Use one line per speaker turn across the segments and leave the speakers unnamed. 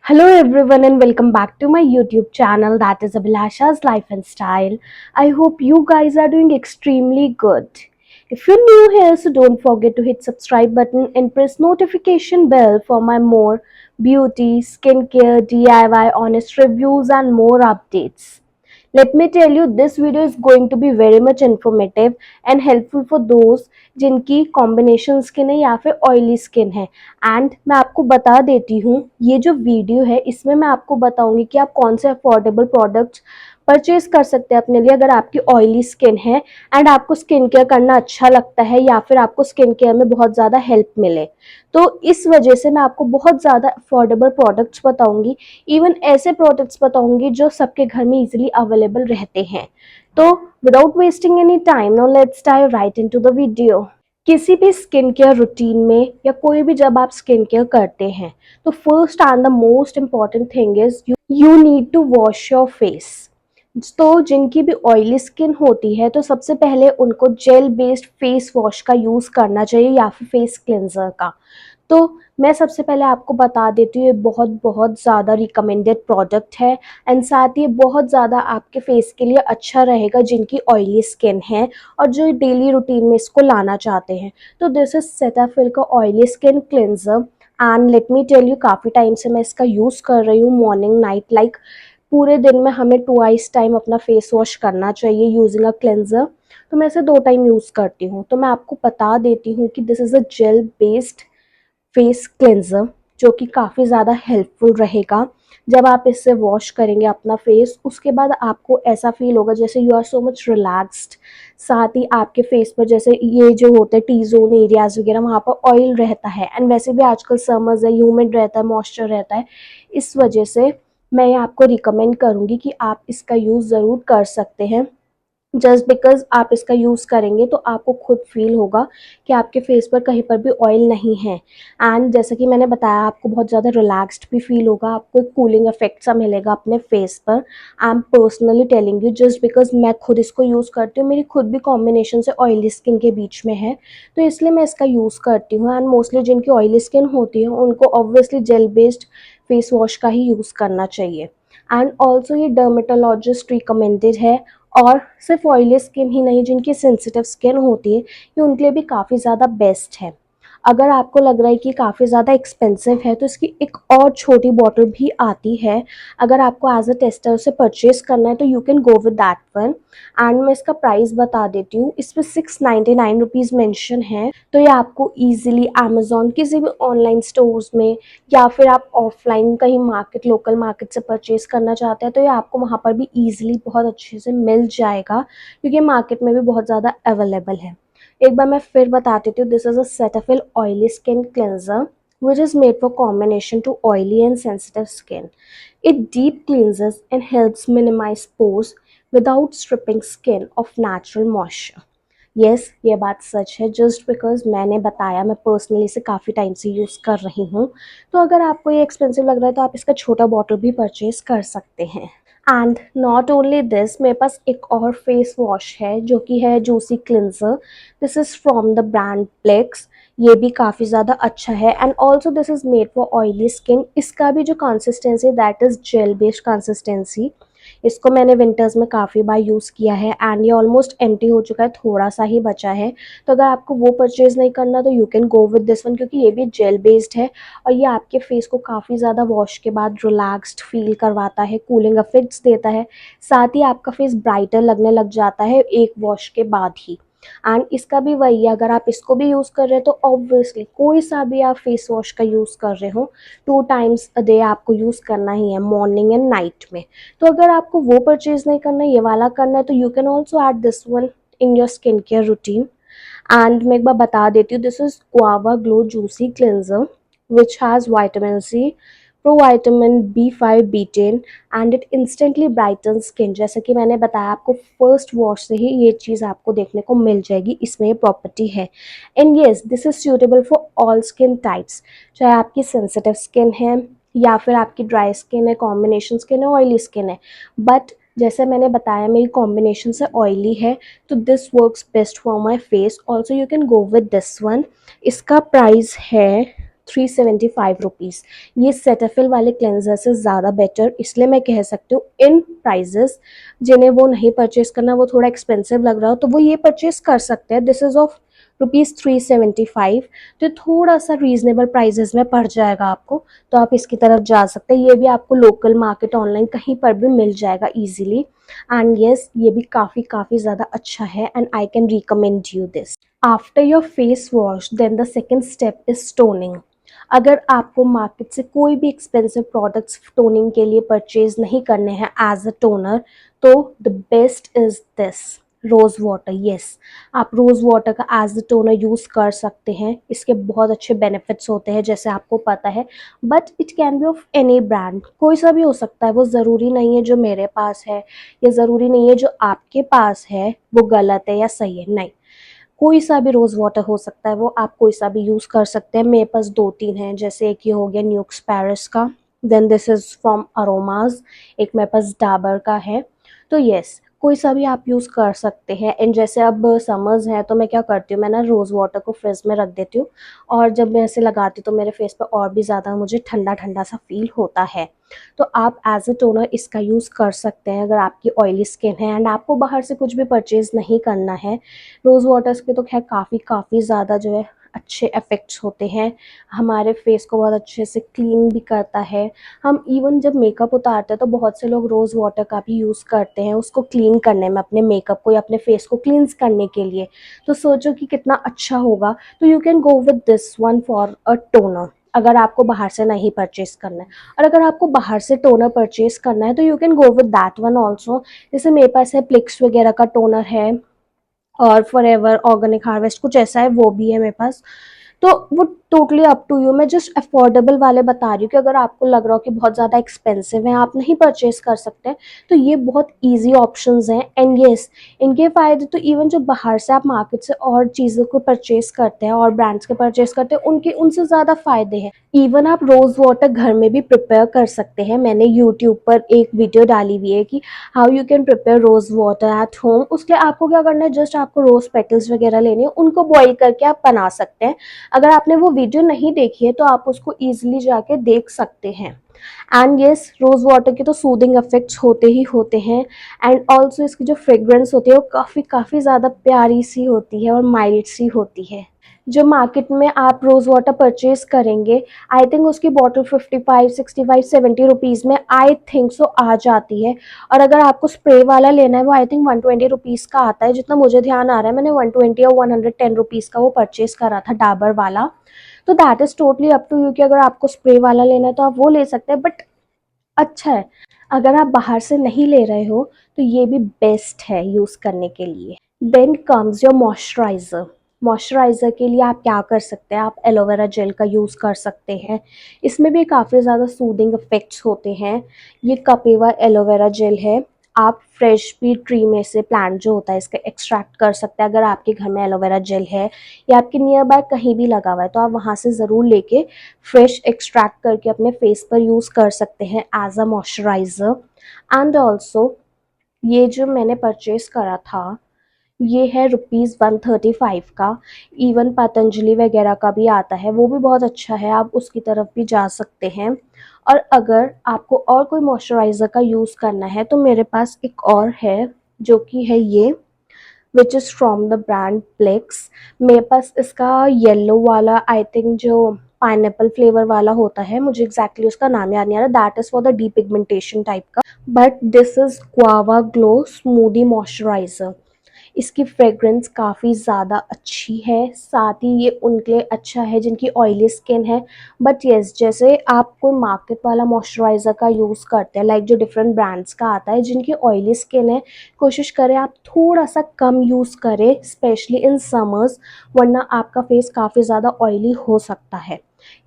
Hello everyone and welcome back to my YouTube channel, that is Abhilasha's Life and Style. I hope you guys are doing extremely good. If you're new here, so don't forget to hit subscribe button and press notification bell for my more beauty, skincare, DIY, honest reviews and more updates. Let me tell you, this video is going to be very much informative and helpful for those जिनकी combination skin है या फिर oily skin है। And मैं आपको बता देती हूँ, ये जो वीडियो है इसमें मैं आपको बताऊंगी कि आप कौन से अफोर्डेबल प्रोडक्ट्स परचेज कर सकते हैं अपने लिए अगर आपकी ऑयली स्किन है एंड आपको स्किन केयर करना अच्छा लगता है या फिर आपको स्किन केयर में बहुत ज़्यादा हेल्प मिले। तो इस वजह से मैं आपको बहुत ज़्यादा अफोर्डेबल प्रोडक्ट्स बताऊंगी, इवन ऐसे प्रोडक्ट्स बताऊंगी जो सबके घर में इजीली अवेलेबल रहते हैं। तो without wasting any time, now let's dive right into the video. किसी भी स्किन केयर रूटीन में या कोई भी जब आप स्किन केयर करते हैं तो first and the most important thing is you need to wash your face. तो जिनकी भी ऑयली स्किन होती है तो सबसे पहले उनको जेल बेस्ड फेस वॉश का यूज़ करना चाहिए या फिर फेस क्लेंजर का। तो मैं सबसे पहले आपको बता देती हूँ, ये बहुत बहुत ज़्यादा रिकमेंडेड प्रोडक्ट है एंड साथ ही बहुत ज़्यादा आपके फेस के लिए अच्छा रहेगा जिनकी ऑयली स्किन है और जो डेली रूटीन में इसको लाना चाहते हैं। तो दिस इज सेटाफिल का oily skin cleanser and let me tell you, काफ़ी टाइम से मैं इसका यूज़ कर रही हूँ मॉर्निंग नाइट। लाइक पूरे दिन में हमें 2 टाइम अपना फेस वॉश करना चाहिए यूजिंग अ क्लेंजर। तो मैं इसे 2 टाइम यूज़ करती हूँ। तो मैं आपको बता देती हूँ कि this is a gel based face cleanser जो कि काफ़ी ज़्यादा हेल्पफुल रहेगा। जब आप इससे वॉश करेंगे अपना फेस, उसके बाद आपको ऐसा फील होगा जैसे you are so much relaxed. साथ ही आपके फेस पर जैसे ये जो होते हैं टी जोन एरियाज वगैरह, वहाँ पर ऑयल रहता है एंड वैसे भी आजकल समर्स है, ह्यूमिड रहता है, मॉइस्चर रहता है। इस वजह से मैं आपको रिकमेंड करूँगी कि आप इसका यूज़ ज़रूर कर सकते हैं। जस्ट बिकॉज आप इसका यूज़ करेंगे तो आपको खुद फील होगा कि आपके फेस पर कहीं पर भी ऑयल नहीं है। एंड जैसा कि मैंने बताया, आपको बहुत ज़्यादा रिलैक्स्ड भी फील होगा, आपको एक कूलिंग इफेक्ट सा मिलेगा अपने फेस पर। I am personally telling you, just because मैं खुद इसको यूज़ करती हूँ, मेरी खुद भी कॉम्बिनेशन से ऑयली स्किन के बीच में है, तो इसलिए मैं इसका यूज़ करती हूँ। एंड मोस्टली जिनकी ऑयली स्किन होती है उनको obviously gel based face wash का ही यूज़ करना चाहिए। एंड ऑल्सो ये डर्मेटोलॉजिस्ट रिकमेंडेड है। और सिर्फ ऑयली स्किन ही नहीं, जिनकी सेंसिटिव स्किन होती है ये उनके लिए भी काफ़ी ज़्यादा बेस्ट है। अगर आपको लग रहा है कि काफ़ी ज़्यादा एक्सपेंसिव है तो इसकी एक और छोटी बॉटल भी आती है। अगर आपको एज अ टेस्टर से परचेज करना है तो you can go with that one. And मैं इसका प्राइस बता देती हूँ, इस पर 699 रुपीज़ मेंशन है। तो ये आपको ईजिली अमेजोन किसी भी ऑनलाइन स्टोर्स में या फिर आप ऑफलाइन कहीं मार्केट, लोकल मार्केट से परचेज करना चाहते हैं तो ये आपको वहाँ पर भी ईजिली बहुत अच्छे से मिल जाएगा, क्योंकि मार्केट में भी बहुत ज़्यादा अवेलेबल है। एक बार मैं फिर बता देती हूँ, this is a Cetaphil oily skin cleanser which is made for combination to oily and sensitive skin. It deep cleanses and helps minimize pores without stripping skin of natural moisture. Yes, ये बात सच है। Just because मैंने बताया, मैं personally इसे काफ़ी time से use कर रही हूँ। तो अगर आपको ये एक्सपेंसिव लग रहा है तो आप इसका छोटा बॉटल भी परचेज कर सकते हैं। एंड नॉट ओनली दिस, मेरे पास एक और फेस वॉश है जो कि है juicy cleanser. This is from the brand Plix. ये भी काफ़ी ज़्यादा अच्छा है and also this is made for oily skin. इसका भी जो consistency that is gel based consistency. इसको मैंने विंटर्स में काफ़ी बार यूज़ किया है एंड ये ऑलमोस्ट एम्प्टी हो चुका है, थोड़ा सा ही बचा है। तो अगर आपको वो परचेज़ नहीं करना तो you can go with this one, क्योंकि ये भी जेल बेस्ड है और ये आपके फेस को काफ़ी ज़्यादा वॉश के बाद रिलैक्स्ड फील करवाता है, कूलिंग इफेक्ट्स देता है। साथ ही आपका फेस ब्राइटर लगने लग जाता है एक वॉश के बाद ही। एंड इसका भी वही है, अगर आप इसको भी यूज़ कर रहे हो तो ऑब्वियसली कोई सा भी आप फेस वॉश का यूज़ कर रहे हो 2 टाइम्स अ डे आपको यूज़ करना ही है, मॉर्निंग एंड नाइट में। तो अगर आपको वो परचेज नहीं करना है, ये वाला करना है, तो you can also add this one in your skin care routine. And मैं एक बार बता देती हूँ, this is guava glow juicy cleanser which has vitamin C, provitamin B5 B10 and it instantly brighten skin. जैसे कि मैंने बताया आपको, फर्स्ट वॉश से ही ये चीज़ आपको देखने को मिल जाएगी, इसमें ये प्रॉपर्टी है। And yes, this is suitable for all skin types, चाहे आपकी सेंसिटिव स्किन है या फिर आपकी ड्राई स्किन है, कॉम्बिनेशन स्किन है, ऑयली स्किन है। बट जैसे मैंने बताया मेरी कॉम्बिनेशन से ऑयली है तो this works best for my face. Also you can go with this one. इसका प्राइस है ₹375। ये सेटाफिल वाले क्लेंजर से ज़्यादा बेटर, इसलिए मैं कह सकती हूँ इन प्राइजेस जिन्हें वो नहीं परचेज करना, वो थोड़ा एक्सपेंसिव लग रहा हो, तो वो ये परचेज कर सकते हैं। दिस इज़ ऑफ ₹375, तो थोड़ा सा रीजनेबल प्राइजेस में पड़ जाएगा आपको, तो आप इसकी तरफ जा सकते हैं। ये भी आपको लोकल मार्केट ऑनलाइन कहीं पर भी मिल जाएगा इजीली। एंड यस, ये भी काफ़ी ज़्यादा अच्छा है and I can recommend you this. After your face wash then the second step is toning. अगर आपको मार्केट से कोई भी एक्सपेंसिव प्रोडक्ट्स टोनिंग के लिए परचेज नहीं करने हैं एज अ टोनर, तो the best is this rose water. Yes, आप रोज़ वाटर का एज अ टोनर यूज़ कर सकते हैं। इसके बहुत अच्छे बेनिफिट्स होते हैं जैसे आपको पता है, but it can be of any brand, कोई सा भी हो सकता है। वो ज़रूरी नहीं है जो मेरे पास है, या ज़रूरी नहीं है जो आपके पास है वो गलत है या सही है, नहीं। कोई सा भी रोज़ वाटर हो सकता है, वो आप कोई सा भी यूज़ कर सकते हैं। मेरे पास 2-3 हैं, जैसे एक ये हो गया न्यूक्स पेरिस का, then this is from Aromas, एक मेरे पास डाबर का है। तो येस, कोई सा भी आप यूज़ कर सकते हैं। एंड जैसे अब समर्स है तो मैं क्या करती हूँ, मैं ना रोज़ वाटर को फ्रिज में रख देती हूँ, और जब मैं ऐसे लगाती हूँ तो मेरे फेस पे और भी ज़्यादा मुझे ठंडा ठंडा सा फील होता है। तो आप एज अ टोनर इसका यूज़ कर सकते हैं अगर आपकी ऑयली स्किन है एंड आपको बाहर से कुछ भी परचेज़ नहीं करना है। रोज़ वाटर्स के तो खैर काफ़ी ज़्यादा जो है अच्छे इफ़ेक्ट्स होते हैं, हमारे फेस को बहुत अच्छे से क्लीन भी करता है। हम इवन जब मेकअप उतारते हैं तो बहुत से लोग रोज़ वाटर का भी यूज़ करते हैं उसको क्लीन करने में, अपने मेकअप को या अपने फेस को क्लींस करने के लिए। तो सोचो कि कितना अच्छा होगा। तो you can go with this one for a toner, अगर आपको बाहर से नहीं परचेज करना है। और अगर आपको बाहर से टोनर परचेज करना है तो you can go with that one also. जैसे मेरे पास है प्लिक्स वगैरह का टोनर है, और फॉरएवर ऑर्गेनिक हार्वेस्ट कुछ ऐसा है, वो भी है मेरे पास। तो वो टोटली अप टू यू। मैं जस्ट अफोर्डेबल वाले बता रही हूँ कि अगर आपको लग रहा हो कि बहुत ज़्यादा एक्सपेंसिव है, आप नहीं परचेज कर सकते, तो ये बहुत ईजी ऑप्शंस हैं। एंड येस, इनके फ़ायदे तो इवन जो बाहर से आप मार्केट से और चीज़ों को परचेज करते हैं और ब्रांड्स के परचेज करते हैं उनके उनसे ज़्यादा फ़ायदे हैं। इवन आप रोज़ वाटर घर में भी प्रिपेयर कर सकते हैं। मैंने यूट्यूब पर एक वीडियो डाली हुई है कि how you can prepare rose water at home. उसके लिए आपको क्या करना है, जस्ट आपको रोज़ पेटल्स वगैरह लेने हैं, उनको बॉईल करके आप बना सकते हैं। अगर आपने वो वीडियो नहीं देखी है तो आप उसको ईजिली जाके देख सकते हैं। एंड येस, रोज़ वाटर के तो सूदिंग इफेक्ट्स होते ही होते हैं। एंड ऑल्सो इसकी जो फ्रेग्रेंस होती है वो काफ़ी ज़्यादा प्यारी सी होती है और माइल्ड सी होती है। जो मार्केट में आप रोज़ वाटर परचेज करेंगे, आई थिंक उसकी बॉटल 55, 65, 70 रुपीज़ में आई थिंक सो आ जाती है। और अगर आपको स्प्रे वाला लेना है वो आई थिंक 120 रुपीज़ का आता है, जितना मुझे ध्यान आ रहा है। मैंने 120 और 110 रुपीज़ का वो परचेज करा था डाबर वाला। तो that is totally up to you कि अगर आपको स्प्रे वाला लेना है तो आप वो ले सकते हैं, बट अच्छा है। अगर आप बाहर से नहीं ले रहे हो तो ये भी बेस्ट है यूज़ करने के लिए। Then comes your moisturiser. Moisturiser के लिए आप क्या कर सकते हैं, आप एलोवेरा जेल का यूज़ कर सकते हैं। इसमें भी काफ़ी ज़्यादा सूदिंग इफ़ेक्ट्स होते हैं। ये कपीवा एलोवेरा जेल है। आप फ्रेश भी ट्री में से प्लांट जो होता है इसका एक्सट्रैक्ट कर सकते हैं। अगर आपके घर में एलोवेरा जेल है या आपके नियर बाय कहीं भी लगा हुआ है तो आप वहाँ से ज़रूर लेके फ्रेश एक्सट्रैक्ट करके अपने फेस पर यूज़ कर सकते हैं as a moisturiser. And also ये जो मैंने परचेज करा था ये है ₹135 का। इवन पतंजलि वगैरह का भी आता है, वो भी बहुत अच्छा है, आप उसकी तरफ भी जा सकते हैं। और अगर आपको और कोई मॉइस्चराइज़र का यूज़ करना है तो मेरे पास एक और है जो कि है ये, which is from the brand Plix. मेरे पास इसका येलो वाला आई थिंक जो पाइनएप्पल फ्लेवर वाला होता है, मुझे एग्जैक्टली उसका नाम याद नहीं आ रहा, that is for the depigmentation type का। But this is guava glow smoothie moisturiser. इसकी फ्रेग्रेंस काफ़ी ज़्यादा अच्छी है, साथ ही ये उनके लिए अच्छा है जिनकी ऑयली स्किन है। बट येस, जैसे आप कोई मार्केट वाला मॉइस्चराइज़र का यूज़ करते हैं, लाइक जो डिफरेंट ब्रांड्स का आता है, जिनकी ऑयली स्किन है, कोशिश करें आप थोड़ा सा कम यूज़ करें, स्पेशली इन समर्स, वरना आपका फेस काफ़ी ज़्यादा ऑयली हो सकता है।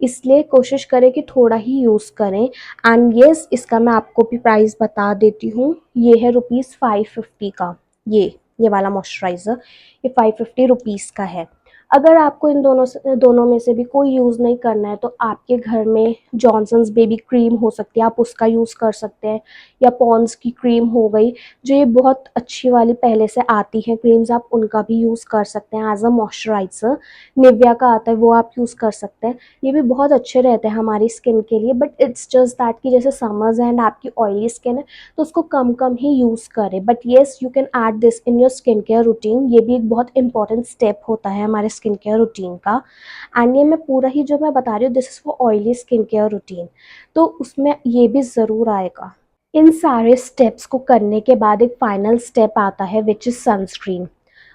इसलिए कोशिश करें कि थोड़ा ही यूज़ करें। एंड येस, इसका मैं आपको भी प्राइस बता देती हूँ। ये है ₹550 का। ये वाला मॉइस्चराइज़र ये 550 रुपीज़ का है। अगर आपको इन दोनों में से भी कोई यूज़ नहीं करना है तो आपके घर में जॉनसन्स बेबी क्रीम हो सकती है, आप उसका यूज़ कर सकते हैं, या पॉन्ड्स की क्रीम हो गई, जो ये बहुत अच्छी वाली पहले से आती हैं क्रीम्स, आप उनका भी यूज़ कर सकते हैं एज अ मॉइस्चराइज़र। निविया का आता है वो आप यूज़ कर सकते हैं, ये भी बहुत अच्छे रहते हैं हमारी स्किन के लिए। बट इट्स जस्ट दैट कि जैसे समर्स एंड आपकी ऑयली स्किन है तो उसको कम कम ही यूज़ करें। But yes, you can add this in your skin care routine, ये भी एक बहुत इंपॉर्टेंट स्टेप होता है हमारे स्किन केयर रूटीन का। एंड ये मैं पूरा ही जो मैं बता रही हूँ, this is for oily skin care routine, तो उसमें ये भी ज़रूर आएगा। इन सारे स्टेप्स को करने के बाद एक फाइनल स्टेप आता है विच इज़ सनस्क्रीन।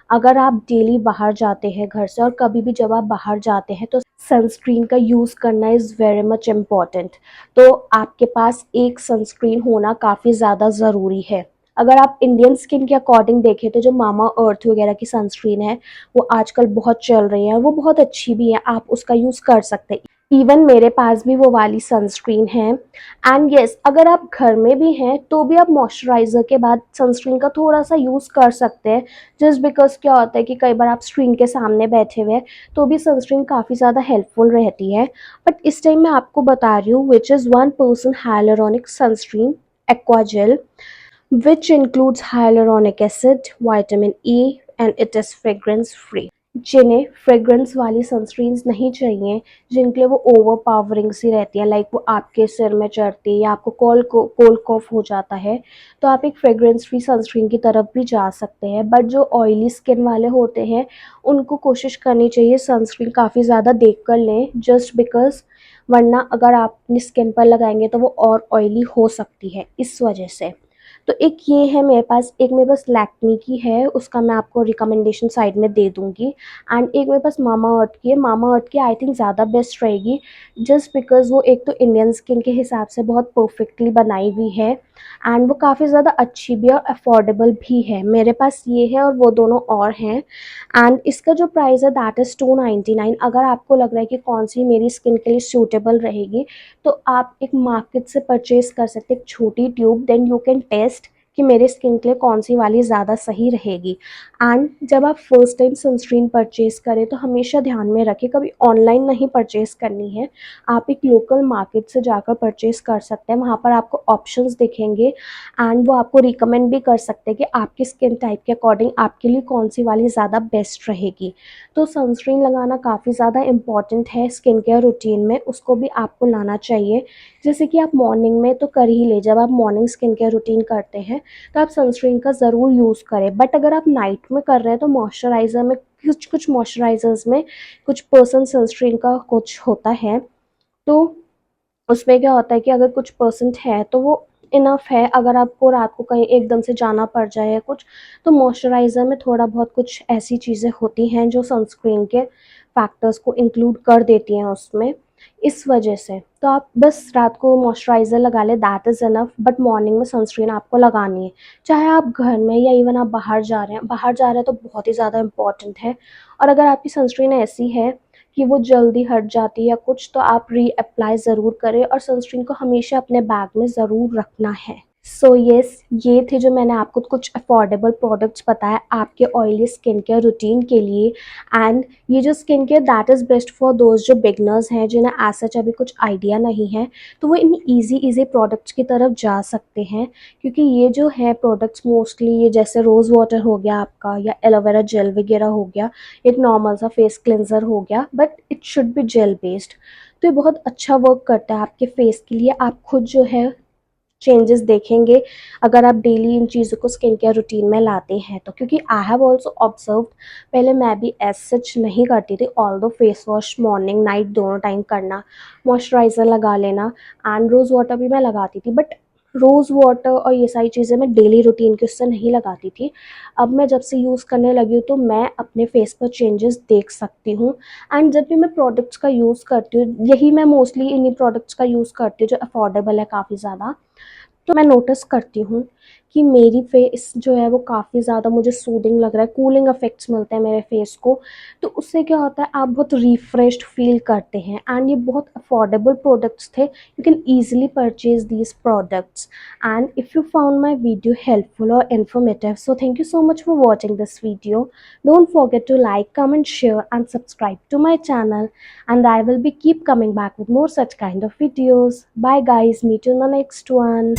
अगर आप डेली बाहर जाते हैं घर से, और कभी भी जब आप बाहर जाते हैं, तो सनस्क्रीन का यूज़ करना इज़ वेरी मच इम्पॉर्टेंट। तो आपके पास एक सनस्क्रीन होना काफ़ी ज़्यादा ज़रूरी है। अगर आप इंडियन स्किन के अकॉर्डिंग देखें तो जो मामा अर्थ वगैरह की सनस्क्रीन है वो आजकल बहुत चल रही है, वो बहुत अच्छी भी है, आप उसका यूज़ कर सकते हैं। इवन मेरे पास भी वो वाली सनस्क्रीन है। एंड येस, अगर आप घर में भी हैं तो भी आप मॉइस्चराइज़र के बाद सनस्क्रीन का थोड़ा सा यूज़ कर सकते हैं। जस्ट बिकॉज क्या होता है कि कई बार आप स्क्रीन के सामने बैठे हुए हैं तो भी सनस्क्रीन काफ़ी ज़्यादा हेल्पफुल रहती है। बट इस टाइम मैं आपको बता रही हूँ which is 1% hyaluronic sunscreen aquagel, which includes hyaluronic acid, vitamin E, and it is fragrance free। जिन्हें फ्रेग्रेंस वाली सनस्क्रीन्स नहीं चाहिए, जिनके लिए वो ओवर पावरिंग सी रहती है, लाइक वो आपके सिर में चढ़ती है या आपको कोल्ड कॉफ हो जाता है, तो आप एक फ्रेग्रेंस फ्री सनस्क्रीन की तरफ भी जा सकते हैं। बट जो ऑयली स्किन वाले होते हैं उनको कोशिश करनी चाहिए सनस्क्रीन काफ़ी ज़्यादा देख कर लें, जस्ट बिकॉज वरना अगर आप अपनी स्किन पर लगाएंगे तो वो और ऑयली हो सकती है इस वजह से। तो एक ये है मेरे पास, एक मेरे पास लैक्मे की है, उसका मैं आपको रिकमेंडेशन साइड में दे दूँगी। एंड एक मेरे पास मामा अर्थ की है, मामा अर्थ की आई थिंक ज़्यादा बेस्ट रहेगी, जस्ट बिकॉज़ वो एक तो इंडियन स्किन के हिसाब से बहुत परफेक्टली बनाई हुई है एंड वो काफ़ी ज़्यादा अच्छी भी है और अफोर्डेबल भी है। मेरे पास ये है और वो दोनों और हैं। एंड इसका जो प्राइस है दैट इज़ 299। अगर आपको लग रहा है कि कौन सी मेरी स्किन के लिए सूटेबल रहेगी तो आप एक मार्केट से परचेज कर सकते हैं एक छोटी tube, then you can test कि मेरे स्किन के लिए कौन सी वाली ज़्यादा सही रहेगी। एंड जब आप फर्स्ट टाइम सनस्क्रीन परचेज़ करें तो हमेशा ध्यान में रखें कभी ऑनलाइन नहीं परचेज़ करनी है, आप एक लोकल मार्केट से जाकर परचेज़ कर सकते हैं। वहाँ पर आपको ऑप्शंस दिखेंगे एंड वो आपको रिकमेंड भी कर सकते हैं कि आपकी स्किन टाइप के अकॉर्डिंग आपके लिए कौन सी वाली ज़्यादा बेस्ट रहेगी। तो सनस्क्रीन लगाना काफ़ी ज़्यादा इम्पॉर्टेंट है स्किन केयर रूटीन में, उसको भी आपको लाना चाहिए। जैसे कि आप मॉर्निंग में तो कर ही ले, जब आप मॉर्निंग स्किन केयर रूटीन करते हैं तो आप सनस्क्रीन का ज़रूर यूज़ करें। बट अगर आप नाइट में कर रहे हैं तो मॉइस्चराइज़र में कुछ कुछ मॉइस्चराइज़र्स में कुछ परसेंट सनस्क्रीन का कुछ होता है, तो उसमें क्या होता है कि अगर कुछ परसेंट है तो वो इनफ है। अगर आपको रात को कहीं एकदम से जाना पड़ जाए या कुछ, तो मॉइस्चराइज़र में थोड़ा बहुत कुछ ऐसी चीज़ें होती हैं जो सनस्क्रीन के फैक्टर्स को इंक्लूड कर देती हैं उसमें, इस वजह से। तो आप बस रात को मॉइस्चराइज़र लगा लें, that is enough. But morning में सनस्क्रीन आपको लगानी है, चाहे आप घर में या इवन आप बाहर जा रहे हैं। बाहर जा रहे हैं तो बहुत ही ज़्यादा इंपॉर्टेंट है। और अगर आपकी सनस्क्रीन ऐसी है कि वो जल्दी हट जाती है या कुछ, तो आप रीअप्लाई ज़रूर करें और सनस्क्रीन को हमेशा अपने बैग में ज़रूर रखना है। सो येस, ये थे जो मैंने आपको कुछ अफोर्डेबल प्रोडक्ट्स बताए आपके ऑयली स्किन केयर रूटीन के लिए। एंड ये जो skin care that is best for those जो बिगनर्स हैं, जिन्हें एज सच अभी कुछ आइडिया नहीं है, तो वो इन ईज़ी प्रोडक्ट्स की तरफ जा सकते हैं। क्योंकि ये जो है प्रोडक्ट्स मोस्टली, ये जैसे रोज़ वाटर हो गया आपका, या एलोवेरा जेल वगैरह हो गया, एक नॉर्मल सा फेस क्लेंजर हो गया, but it should be gel based. तो ये बहुत अच्छा वर्क करता है आपके फेस के लिए। आप खुद जो है चेंजेस देखेंगे अगर आप डेली इन चीज़ों को स्किन केयर रूटीन में लाते हैं तो। क्योंकि आई हैव ऑल्सो ऑब्जर्व, पहले मैं भी एज सच नहीं करती थी, ऑल दो फेस वॉश मॉर्निंग नाइट दोनों टाइम करना, मॉइस्चराइज़र लगा लेना एंड रोज़ वाटर भी मैं लगाती थी। बट रोज़ वाटर और ये सारी चीज़ें मैं डेली रूटीन के उससे नहीं लगाती थी। अब मैं जब से यूज़ करने लगी हूँ तो मैं अपने फेस पर चेंजेस देख सकती हूँ। एंड जब भी मैं प्रोडक्ट्स का यूज़ करती हूँ, यही मैं मोस्टली इन्हीं प्रोडक्ट्स का यूज़ करती हूँ जो अफोर्डेबल है काफ़ी ज़्यादा, तो मैं नोटिस करती हूँ कि मेरी फेस जो है वो काफ़ी ज़्यादा मुझे सूदिंग लग रहा है, कूलिंग इफेक्ट्स मिलते हैं मेरे फेस को। तो उससे क्या होता है, आप बहुत रिफ्रेश्ड फील करते हैं। एंड ये बहुत अफोर्डेबल प्रोडक्ट्स थे, you can easily purchase these products. And if you found my video helpful or informative, so thank you so much for watching this video. Don't forget to like, comment, share and subscribe to my channel, and I will be keep coming back with more such kind of videos. Bye guys, meet you in the next one.